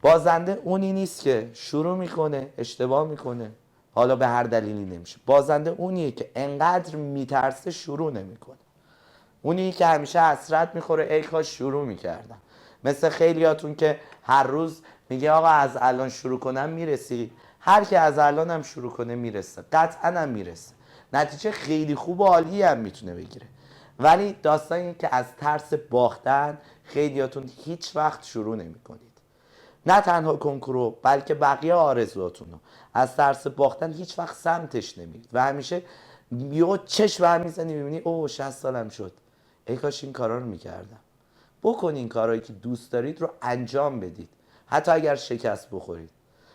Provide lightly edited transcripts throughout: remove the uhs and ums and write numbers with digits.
بازنده اونی نیست که شروع میکنه اشتباه میکنه، حالا به هر دلیلی نمیشه. بازنده اونیه که انقدر میترسه شروع نمیکنه. اونی که همیشه حسرت میخوره ای کاش شروع میکردم. مثل خیلیاتون که هر روز میگه آقا از الان شروع کنم میرسی. هر که از الان هم شروع کنه میرسه، قطعا هم میرسه. نتیجه خیلی خوب و عالی هم میتونه بگیره. ولی داستان این که از ترس باختن خیلیاتون هیچ وقت شروع نمیکنید. نه تنها کنکورو بلکه بقیه آرزوهاتون رو از ترس باختن هیچ وقت سمتش نمیرید و همیشه یهو چشم هم میزنی میبینی اوه 60 سالم شد، ای کاش این کارا رو میکردم. بکنین کارهایی که دوست دارید رو انجام بدید، حتی اگر شکست بخورید،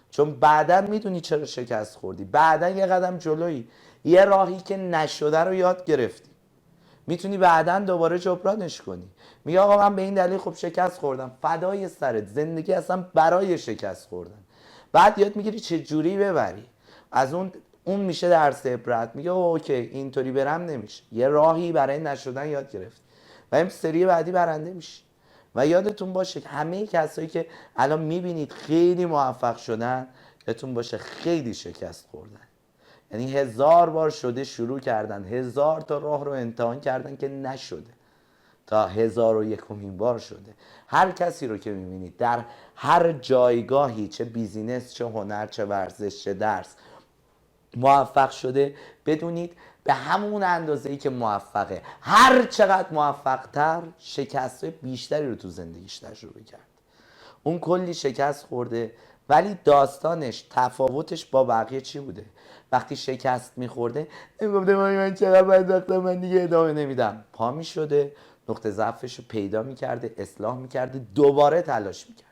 چون بعدا میدونی چرا شکست خوردی، بعدا یه قدم جلویی، یه راهی که نشده رو یاد گرفتی، میتونی بعدا دوباره جبرانش کنی. میگه آقا من به این دلیل خب شکست خوردم، فدای سرت، زندگی اصلا برای شکست خوردن. بعد یاد میگیری چه جوری ببری از اون میشه درس عبرت. میگه اوکی اینطوری برم نمیشه، یه راهی برای نشدن یاد گرفت و این سری بعدی برنده میشی. و یادتون باشه که همه کسایی که الان میبینید خیلی موفق شدن، یادتون باشه خیلی شکست خوردن. یعنی 1000 بار شده شروع کردن، 1000 تا راه رو امتحان کردن که نشده، تا 1001مین بار شده. هر کسی رو که میبینید در هر جایگاهی، چه بیزینس، چه هنر، چه ورزش، چه درس، موفق شده، بدونید به همون اندازه‌ای که موفقه، هر چقدر موفقتر شکست بیشتری رو تو زندگیش تجربه کرد. اون کلی شکست خورده ولی داستانش، تفاوتش با بقیه چی بوده؟ وقتی شکست میخورده نمیگفته من چقدر بدبختم من دیگه ادامه نمیدم. پا میشده نقطه ضعفش رو پیدا میکرده، اصلاح میکرده، دوباره تلاش میکرده.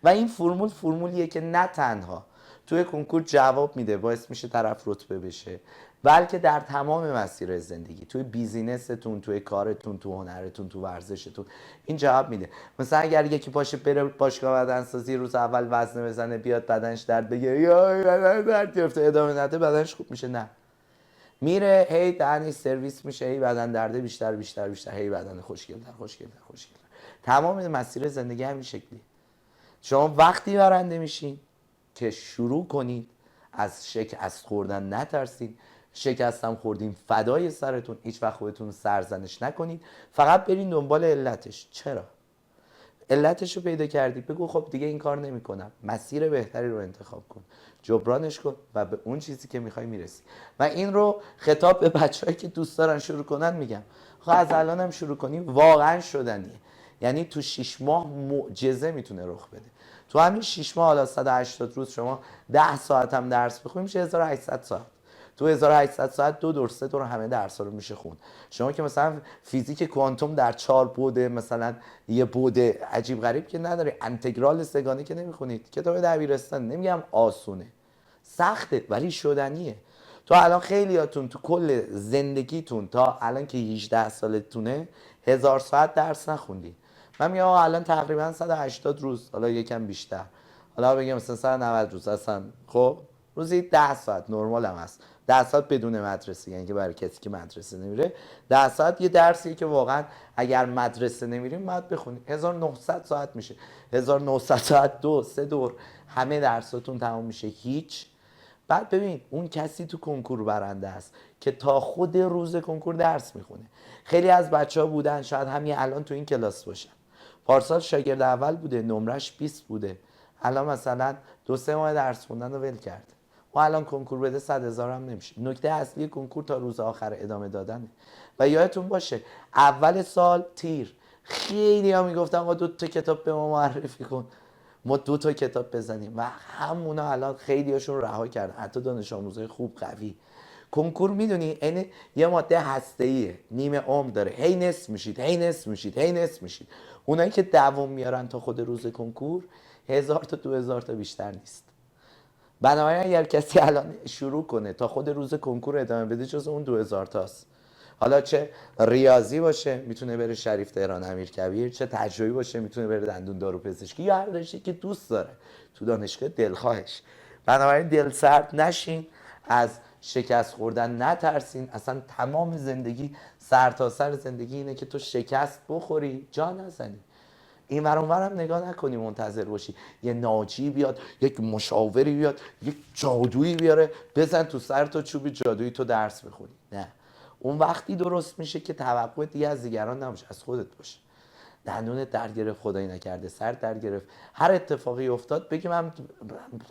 و این فرمولیه که نه تنها توی کنکور جواب میده باعث میشه طرف رتبه بشه، بلکه در تمام مسیر زندگی، توی بیزینستون، توی کارتون، تو هنرتون، تو ورزشتون این جواب میده. مثلا اگر یکی پاشه بره باشگاه بدنسازی، روز اول وزنه بزنه بیاد بدنش درد بگیره یا بدن درد گرفته، ادامه نده بدنش خوب میشه؟ نه، میره هی دهنش سرویس میشه، هی بدن درده بیشتر بیشتر بیشتر، هی بدن خوشگل‌تر خوشگل‌تر خوشگل‌تر. تمام مسیر زندگی همین شکلی. شما وقتی برنده میشین که شروع کنید از شکست خوردن نترسید. شکستم خوردین فدای سرتون، هیچ وقت خودتون سرزنش نکنید، فقط برین دنبال علتش. چرا؟ علتش رو پیدا کردی بگو خب دیگه این کار نمیکنم، مسیر بهتری رو انتخاب کن، جبرانش کن و به اون چیزی که میخوای میرسی. و این رو خطاب به بچه‌هایی که دوست دارن شروع کنن میگم، خب از الانم شروع کنی واقعا شدنیه. یعنی تو 6 ماه معجزه میتونه رخ بده. تو همین 6 ماه، حالا 180 روز، شما 10 ساعت هم درس بخونی میشه 1800 ساعت. تو 1800 ساعت 2 دور 3 دور همه درس‌ها رو میشه خون. شما که مثلا فیزیک کوانتوم در 4 بعد، مثلا یه بعد عجیب غریب که نداره، انتگرال سگانه که نمیخونید، کتاب دبیرستان. نمیگم آسونه، سخته ولی شدنیه. تو الان خیلیاتون تو کل زندگیتون تا الان که 18 سالتونه 1000 ساعت درس نخوندی. من میگم الان تقریبا 180 روز، حالا یکم بیشتر، حالا بگم مثلا 190 روز هستن. خب روزی 10 ساعت نرمال هم هست. 10 ساعت بدون مدرسه، یعنی که برای کسی که مدرسه نمیره 10 ساعت یه درسیه که واقعا اگر مدرسه نمیریم باید بخونیم. 1900 ساعت میشه. 1900 ساعت 2 3 دور همه درساتون تمام میشه هیچ. بعد ببین اون کسی تو کنکور برنده است که تا خود روز کنکور درس میخونه. خیلی از بچه ها بودن شاید همین الان تو این کلاس باشن، پارسال شاگرد اول بوده، نمرش 20 بوده، الان مثلا 2 3 ماه درس خوندن رو ول کرده و الان کنکور بده 100,000 هم نمیشه. نکته اصلی کنکور تا روز آخر ادامه دادنه. و یادتون باشه اول سال تیر خیلی ها میگفتن آقا 2 تا کتاب به ما معرفی کن، ما 2 تا کتاب بزنیم و همونا الان خیلی هاشون رها کردن، حتی دانش آموزای خوب قوی. کنکور میدونی این یه ماده هسته‌ایه، نیمه عمر داره، هی نصف میشید هی نصف میشید هی نصف میشید. اونایی که دوام میارن تا خود روز کنکور 1000 تا 2000 تا بیشتر نیست. بنابراین اگر کسی الان شروع کنه تا خود روز کنکور ادامه بده جز اون 2000 تاست. حالا چه ریاضی باشه میتونه بره شریف تهران امیرکبیر، چه تجربی باشه میتونه بره دندون دارو پزشکی، یا هر رشته که دوست داره تو دانشگاه دلخواهش. بنابراین دل سرد نشین، از شکست خوردن نترسین. اصلا تمام زندگی، سر تا سر زندگی اینه که تو شکست بخوری جا نزنی. این ور اون ورم نگاه نکنی منتظر باشی یه ناجی بیاد، یک مشاوری بیاد، یک جادویی بیاره بزن تو سر تو چوبی جادویی تو درس بخونی. نه، اون وقتی درست میشه که توقع دیگه از دیگران نباشه، از خودت باشه. دندونت در گرفت، خدایی نکرده سر در گرفت، هر اتفاقی افتاد بگی من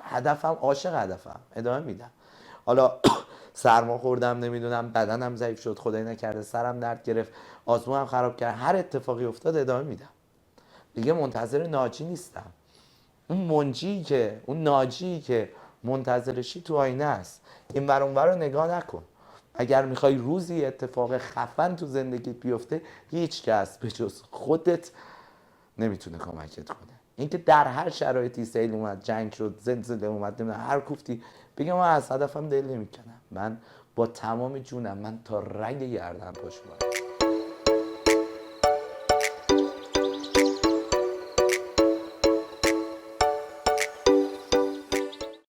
هدفم، عاشق هدفم، ادامه میدم. حالا سرما خوردم، نمیدونم بدنم ضعیف شد، خدایی نکرده سرم درد گرفت، آزمونم خراب کرد، هر اتفاقی افتاد ادامه میدم. دیگه منتظر ناجی نیستم. اون منجی که، اون ناجی که منتظرشی تو آینه است. این ور اون ور رو نگاه نکن. اگر میخوای روزی اتفاق خفن تو زندگیت بیفته، هیچ کس به جز خودت نمیتونه کمکت کنه. اینکه در هر شرایطی سیل اومد، جنگ شد، زلزله اومد، نمیدونم هر کوفتی، بگم من از هدفم دل نمیکنم، من با تمام جونم، من تا رگ گردن پاش اومدم.